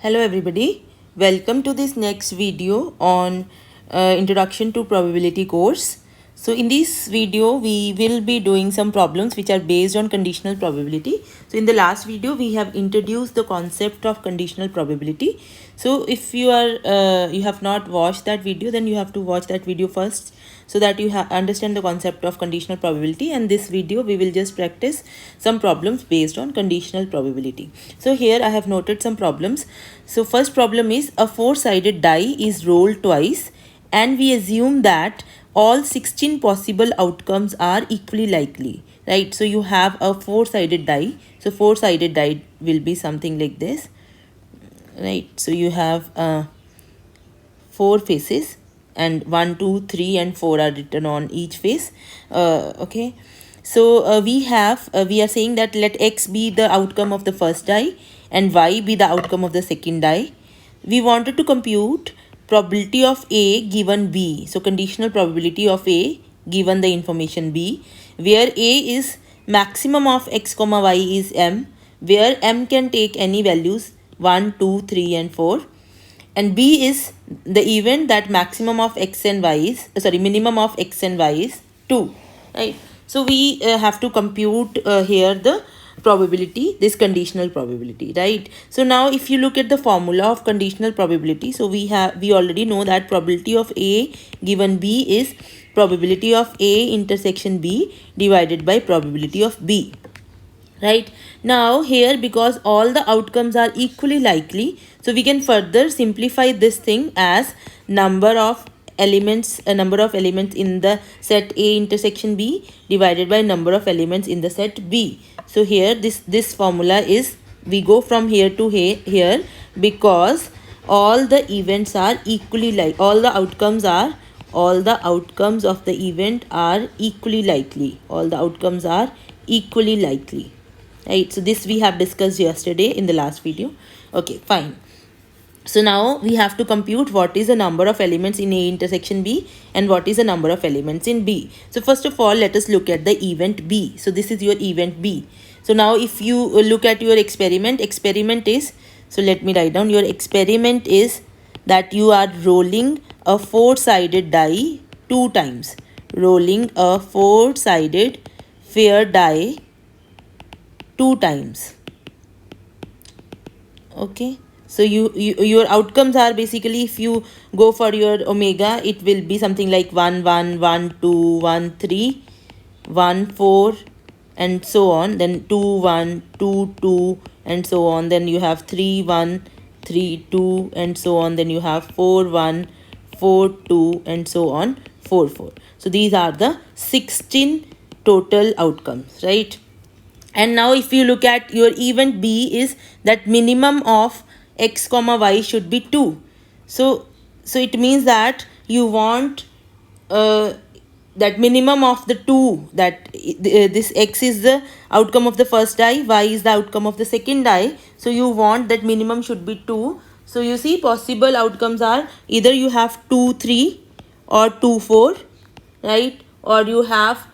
Hello everybody, welcome to this next video on Introduction to Probability course. So in this video we will be doing some problems which are based on conditional probability. So in the last video we have introduced the concept of conditional probability. So if you have not watched that video, then you have to watch that video first so that you understand the concept of conditional probability. And this video we will just practice some problems based on conditional probability. So here I have noted some problems. So first problem is a four-sided die is rolled twice and we assume that all 16 possible outcomes are equally likely, right? So you have a four-sided die. So four-sided die will be something like this, right? So you have four faces and 1, 2, 3 and 4 are written on each face. Okay, so we are saying that let x be the outcome of the first die and y be the outcome of the second die. We wanted to compute probability of A given B. So conditional probability of A given the information B, where A is maximum of x comma y is m, where m can take any values 1, 2, 3 and 4. And B is the event that maximum of x and y is, minimum of x and y is 2, right? So we have to compute here the probability, this conditional probability, right? So now if you look at the formula of conditional probability, so we already know that probability of A given B is probability of A intersection B divided by probability of B. Right now here, because all the outcomes are equally likely, so we can further simplify this thing as number of elements in the set A intersection B divided by number of elements in the set B. So here this formula is, we go from here to here because all the events are equally like, all the outcomes of the event are equally likely. All the outcomes are equally likely, right? So this we have discussed yesterday in the last video. Okay, fine. So now we have to compute what is the number of elements in A intersection B and what is the number of elements in B. So first of all, let us look at the event B. So this is your event B. So now if you look at your experiment is, so let me write down, your experiment is that you are rolling a four-sided die 2 times. Rolling a four-sided fair die 2 times. Okay, so your outcomes are basically, if you go for your omega, it will be something like 1 1 1 2 1 3 1 4 and so on, then 2 1 2 2 and so on, then you have 3 1 3 2 and so on, then you have 4 1 4 2 and so on 4 4. So these are the 16 total outcomes, right? And now if you look at your event B is that minimum of x comma y should be 2. So it means that you want that minimum of the 2, that this x is the outcome of the first die, y is the outcome of the second die. So you want that minimum should be 2. So you see possible outcomes are either you have 2 3 or 2 4, right? Or you have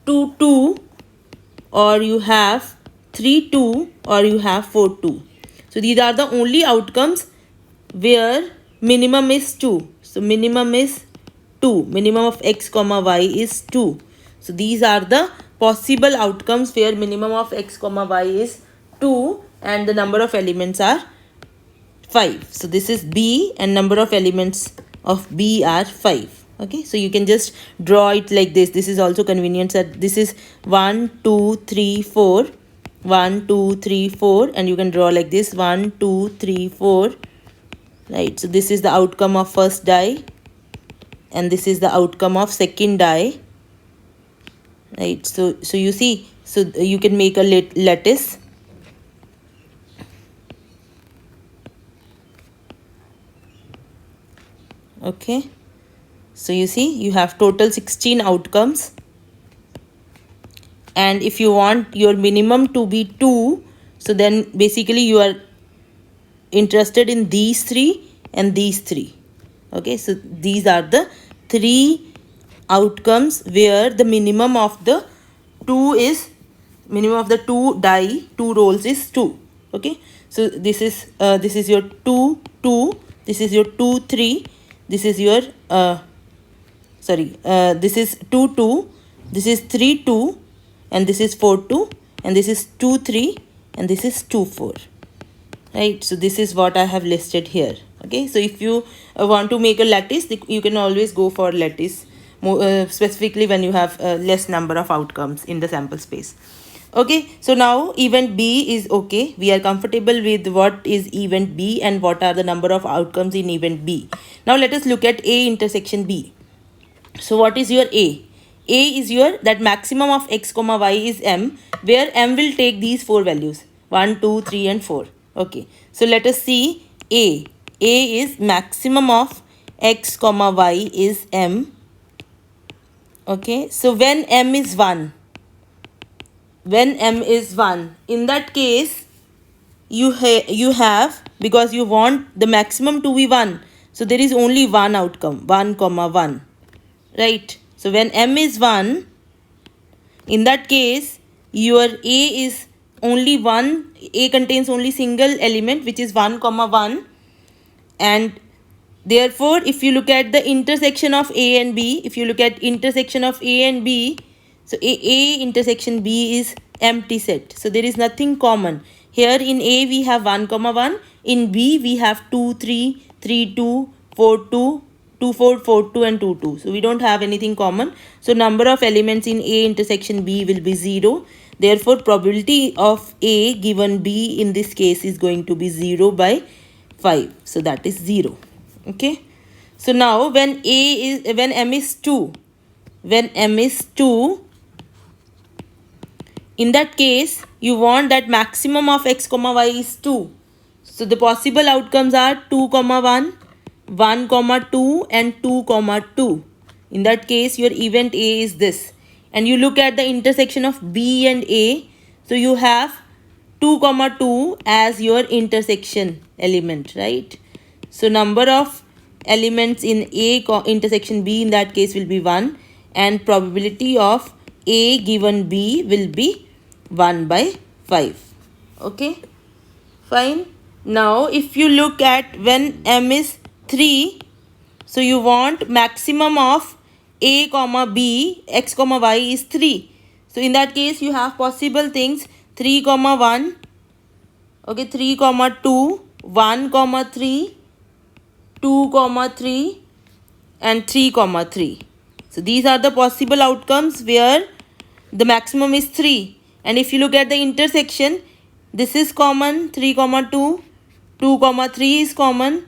2 2, or you have 3 2, or you have 4 2. So these are the only outcomes where minimum is 2. So minimum is 2. Minimum of x comma y is 2. So these are the possible outcomes where minimum of x comma y is 2 and the number of elements are 5. So this is B and number of elements of B are 5. Okay, so you can just draw it like this. This is also convenient that this is 1 2 3 4 1 2 3 4 and you can draw like this 1 2 3 4, right? So this is the outcome of first die and this is the outcome of second die, right? So you see, so you can make a lattice. Okay, so you see you have total 16 outcomes, and if you want your minimum to be 2, so then basically you are interested in these 3 and these 3. Okay, so these are the 3 outcomes where the minimum of the 2 is, minimum of the 2 die, 2 rolls is 2. Okay, So this is your 2 2, this is your 2 3, this is your this is 2 2, this is 3 2, and this is 4 2, and this is 2 3, and this is 2 4. Right, so this is what I have listed here. Okay, so if you want to make a lattice, you can always go for lattice, specifically when you have less number of outcomes in the sample space. Okay, so now event B is okay. We are comfortable with what is event B and what are the number of outcomes in event B. Now let us look at A intersection B. So what is your A? A is your that maximum of x comma y is m, where m will take these 4 values 1 2 3 and 4. Okay, so let us see A. A is maximum of x comma y is m. Okay, so when m is 1, in that case you have, because you want the maximum to be 1, so there is only one outcome, 1 comma 1, right? So when m is 1, in that case your A is only one, A contains only single element, which is 1 comma 1, and therefore if you look at the intersection of A and B, so A intersection B is empty set, so there is nothing common. Here in A we have 1 comma 1, in B we have 2 3 3 2 4 2 2 4 4 2 and 2 2, so we don't have anything common. So number of elements in A intersection B will be 0. Therefore probability of A given B in this case is going to be 0 by 5, so that is 0. Okay, so now when m is 2, in that case you want that maximum of x comma y is 2, so the possible outcomes are 2 comma 1, 1 comma 2 and 2 comma 2. In that case your event A is this, and you look at the intersection of B and A, so you have 2 comma 2 as your intersection element, right? So number of elements in A intersection B in that case will be 1, and probability of A given B will be 1 by 5. Okay, fine. Now if you look at when m is 3, so you want maximum of A comma B, x comma y is 3. So in that case you have possible things 3 comma 1, okay, 3 comma 2, 1 comma 3, 2 comma 3 and 3 comma 3. So these are the possible outcomes where the maximum is 3. And if you look at the intersection, this is common, 3 comma 2, 2 comma 3 is common,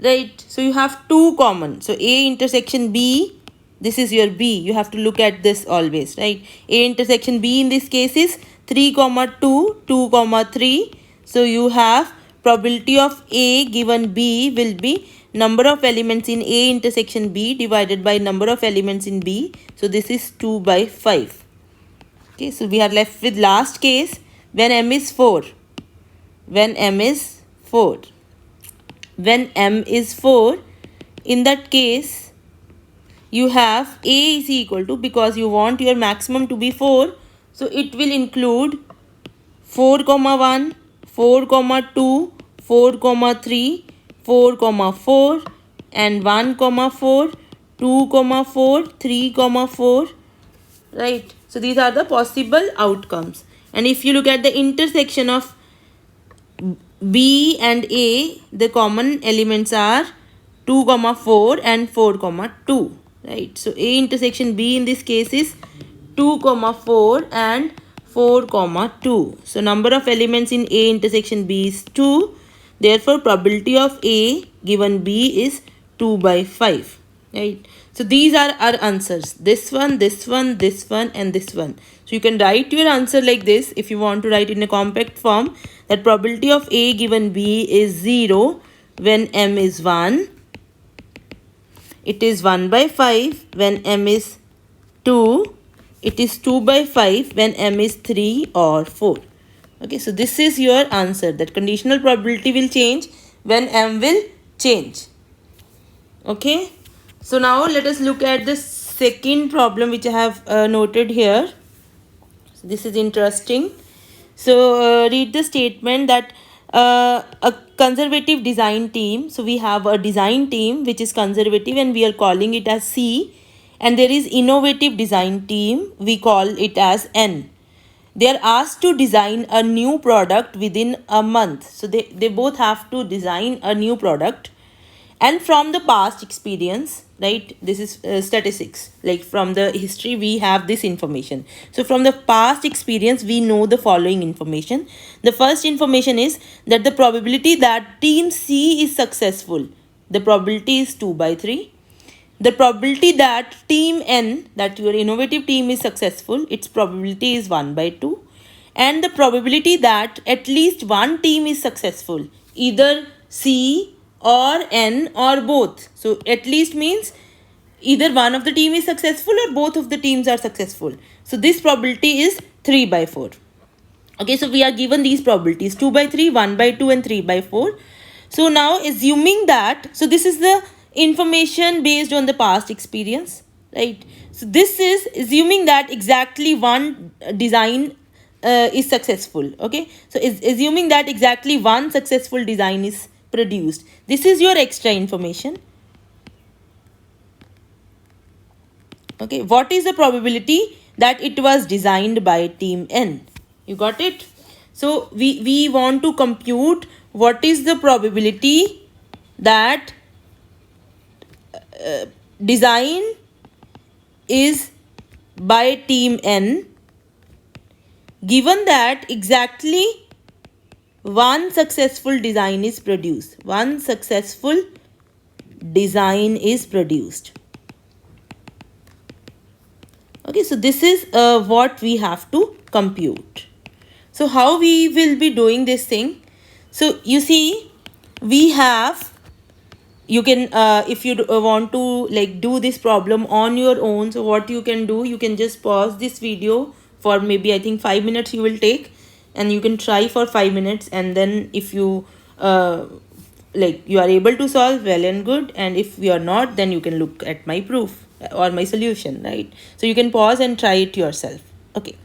right? So you have 2 common. So A intersection B, this is your B. You have to look at this always, right? A intersection B in this case is 3 comma 2, 2 comma 3. So you have probability of A given B will be number of elements in A intersection B divided by number of elements in B. So this is 2 by 5. Okay, so we are left with last case when m is 4. When m is 4, in that case you have A is equal to, because you want your maximum to be 4, so it will include 4 comma 1, 4 comma 2, 4 comma 3, 4 comma 4 and 1 comma 4, 2 comma 4, 3 comma 4, right? So these are the possible outcomes. And if you look at the intersection of B and A, the common elements are 2 comma 4 and 4 comma 2, right? So A intersection B in this case is 2 comma 4 and 4 comma 2. So number of elements in A intersection B is 2. Therefore probability of A given B is 2 by 5, right? So these are our answers, this one, this one, this one and this one. So you can write your answer like this if you want to write in a compact form, that probability of A given B is 0 when m is 1. It is 1 by 5 when m is 2. It is 2 by 5 when m is 3 or 4. Okay, so this is your answer, that conditional probability will change when m will change. Okay, so now let us look at the second problem which I have noted here. So this is interesting. So read the statement that a conservative design team. So we have a design team which is conservative and we are calling it as C, and there is innovative design team, we call it as N. They are asked to design a new product within a month. So they both have to design a new product. And from the past experience, right, this is statistics, like from the history we have this information. So from the past experience we know the following information. The first information is that the probability that team C is successful, the probability is 2 by 3. The probability that team N, that your innovative team, is successful, its probability is 1 by 2. And the probability that at least one team is successful, either C or N or both. So at least means either one of the team is successful or both of the teams are successful. So this probability is 3 by 4. Okay, so we are given these probabilities: 2 by 3, 1 by 2 and 3 by 4. So now assuming that, so this is the information based on the past experience, right? So this is assuming that exactly one design is successful. Okay, so is assuming that exactly one successful design is produced. This is your extra information. Okay, what is the probability that it was designed by team N? You got it? So we want to compute what is the probability that design is by team N, given that exactly one successful design is produced. One successful design is produced. Okay, so this is what we have to compute. So how we will be doing this thing? So you see, we have, you can if you want to like do this problem on your own, so what you can do, you can just pause this video for maybe I think 5 minutes you will take, and you can try for 5 minutes, and then if you like you are able to solve, well and good, and if you are not, then you can look at my proof or my solution, right? So you can pause and try it yourself. Okay,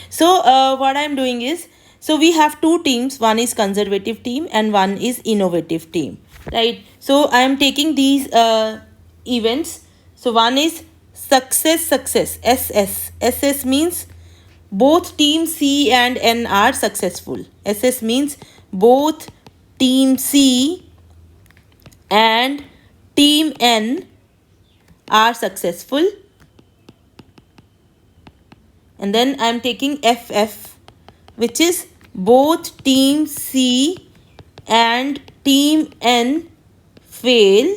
so what I'm doing is, so we have two teams, one is conservative team and one is innovative team, right? So I am taking these events. So one is success, SS. SS means both team C and N are successful. SS means both team C and team N are successful. And then I am taking FF, which is both team C and team N fail.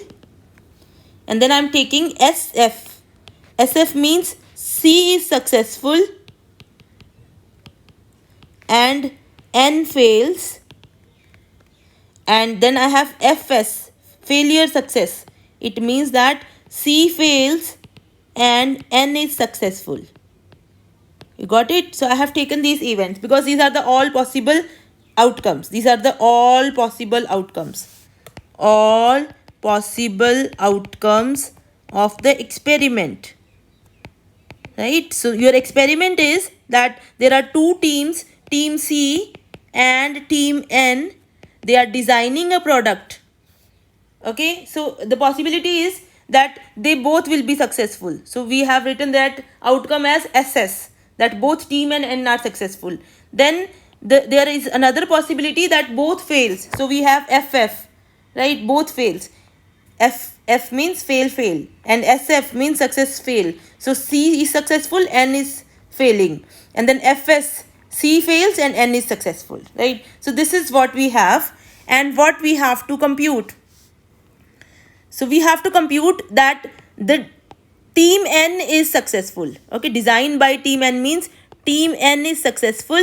And then I am taking SF. SF means C is successful and N fails. And then I have FS, failure success. It means that C fails and N is successful. You got it? So I have taken these events because these are the all possible outcomes. These are the all possible outcomes. All possible outcomes of the experiment. Right? So your experiment is that there are two teams, team C and team N. They are designing a product. Okay, so the possibility is that they both will be successful. So we have written that outcome as SS, that both team and N are successful. Then there is another possibility that both fails. So we have FF, right? Both fails. F means fail, and SF means success, fail. So C is successful, N is failing. And then FS, C fails and N is successful, right? So this is what we have, and what we have to compute. So we have to compute that the team N is successful. Okay, design by team N means team N is successful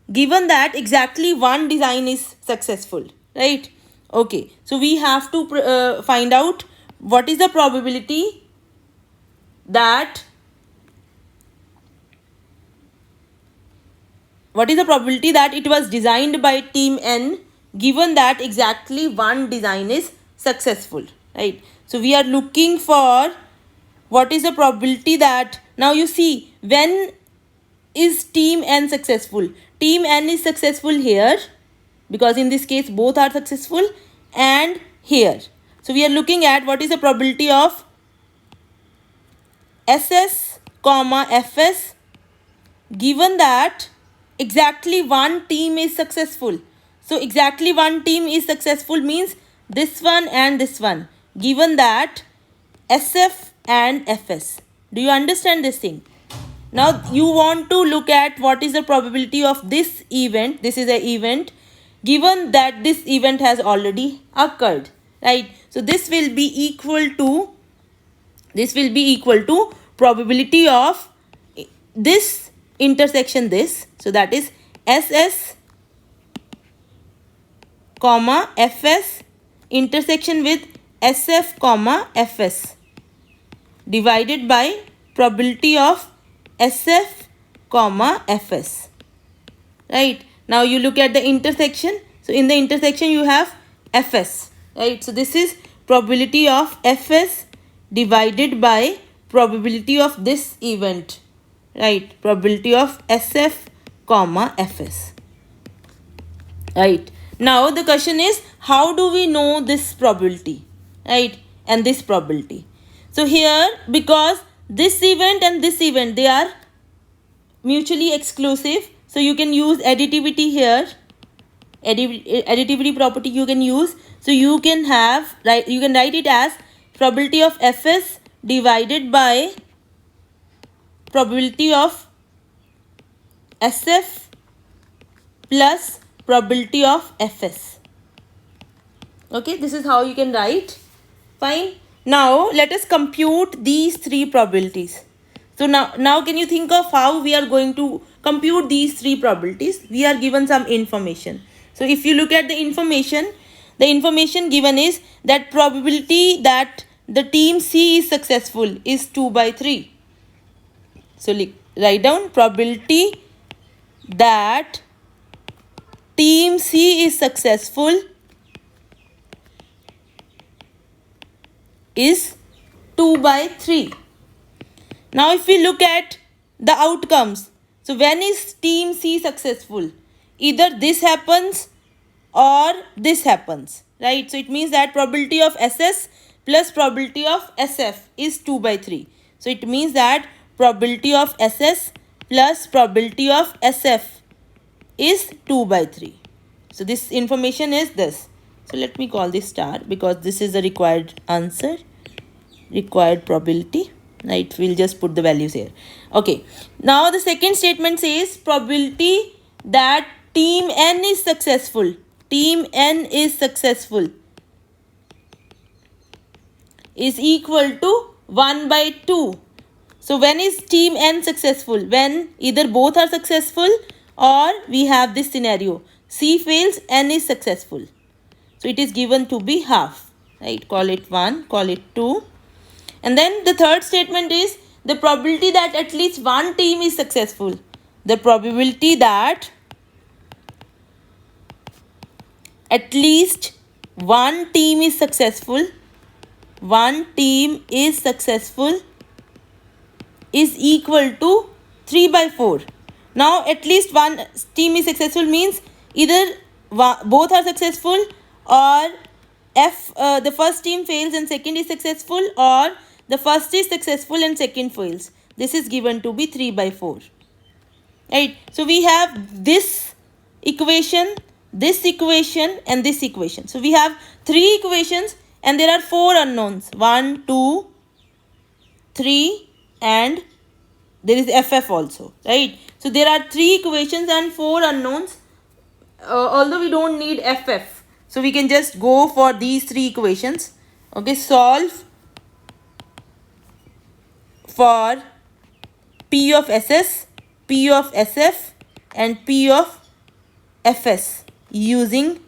given that exactly one design is successful, right? Okay, so we have to find out what is the probability that it was designed by team N given that exactly one design is successful, right? So we are looking for what is the probability that, now you see, when is team N successful? team N is successful here, because in this case both are successful, and here. So we are looking at what is the probability of SS comma FS given that exactly one team is successful. So exactly one team is successful means this one and this one, given that SF and FS. Do you understand this thing? Now you want to look at what is the probability of this event. This is an event given that this event has already occurred, right? So this will be equal to probability of this intersection this. So that is SS comma FS intersection with SF comma FS divided by probability of SF comma FS. Right? Now you look at the intersection. So in the intersection you have FS. Right? So this is probability of FS divided by probability of this event. Right? Probability of SF comma FS. Right? Now the question is, how do we know this probability? Right? And this probability. So here, because this event and this event, they are mutually exclusive. So you can use additivity here. Additivity property you can use. So you can write it as probability of Fs divided by probability of SF plus probability of Fs. Okay, this is how you can write. Fine. Now let us compute these three probabilities. So now can you think of how we are going to compute these three probabilities? We are given some information. So if you look at the information given is that probability that the team C is successful is 2/3. So write down probability that team C is successful is 2/3. Now if we look at the outcomes, so when is team C successful? Either this happens or this happens, right? So it means that probability of SS plus probability of SF is 2/3. So it means that probability of SS plus probability of SF is 2/3. So this information is this. So let me call this star because this is the required answer, required probability, right? We'll just put the values here. Okay. Now the second statement says probability that team N is successful. Team N is successful is equal to 1/2. So when is team N successful? When either both are successful or we have this scenario. C fails, N is successful. So it is given to be half, right? Call it 1, call it 2. And then the third statement is the probability that at least one team is successful. The probability that at least one team is successful, is equal to 3/4. Now at least one team is successful means either both are successful or the first team fails and second is successful, or the first is successful and second fails. This is given to be 3/4. Right. So we have this equation, this equation and this equation. So we have three equations and there are four unknowns. 1, 2, 3 and there is FF also. Right. So there are three equations and four unknowns. Although we don't need FF. So we can just go for these three equations. Okay. Solve for P of SS, P of SF and P of FS using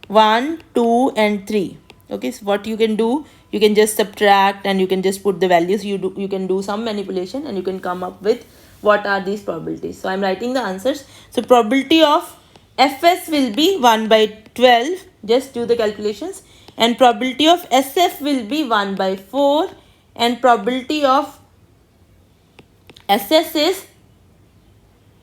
1, 2 and 3. Okay, so what you can do, you can just subtract and you can just put the values. You can do some manipulation and you can come up with what are these probabilities. So I'm writing the answers. So probability of FS will be 1/12. Just do the calculations. And probability of SF will be 1/4. And probability of SS is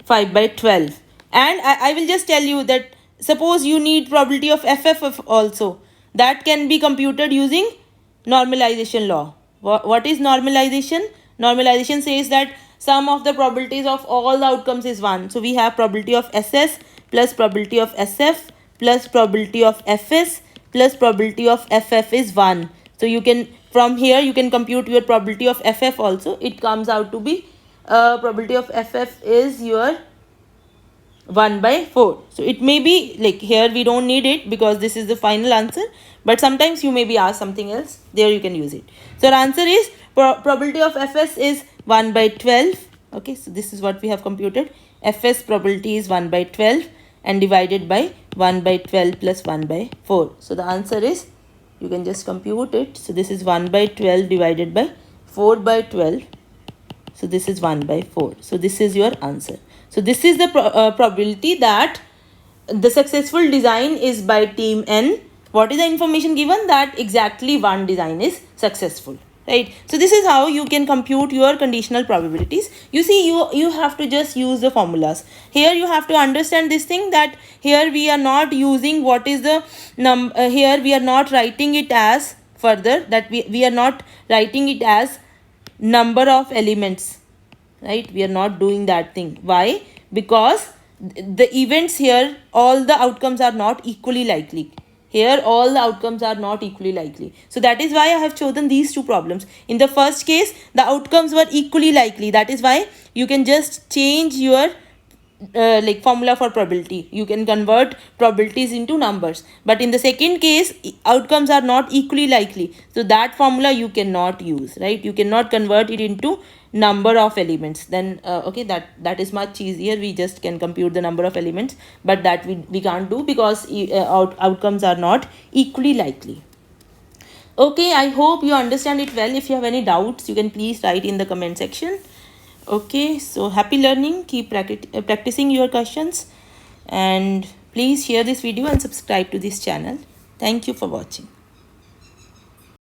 5/12. And I will just tell you that suppose you need probability of FF also, that can be computed using normalization law. What is normalization? Normalization says that sum of the probabilities of all the outcomes is 1. So we have probability of SS plus probability of SF plus probability of FS plus probability of FF is 1. So you can, from here you can compute your probability of FF also. It comes out to be probability of FF is your 1 by 4. So it may be like, here we don't need it because this is the final answer, but sometimes you may be asked something else, there you can use it. So our answer is probability of Fs is 1 by 12. Okay, so this is what we have computed. Fs probability is 1 by 12 and divided by 1 by 12 plus 1 by 4. So the answer is, you can just compute it. So this is 1 by 12 divided by 4 by 12. So this is 1 by 4. So this is your answer. So this is the probability that the successful design is by team N. What is the information given? That exactly one design is successful, right? So this is how you can compute your conditional probabilities. You see, you have to just use the formulas. Here you have to understand this thing, that here we are not using what is the here we are not writing it as further, that we are not writing it as number of elements, right? We are not doing that thing. Why? Because the events here, all the outcomes are not equally likely. Here all the outcomes are not equally likely. So that is why I have chosen these two problems. In the first case, the outcomes were equally likely. That is why you can just change your like formula for probability. You can convert probabilities into numbers. But in the second case, outcomes are not equally likely. So that formula you cannot use, right? You cannot convert it into number of elements. Then okay, that is much easier. We just can compute the number of elements, but that we can't do because outcomes are not equally likely. Okay, I hope you understand it well. If you have any doubts, you can please write in the comment section. Okay, so happy learning. Keep practicing your questions, and please share this video and subscribe to this channel. Thank you for watching.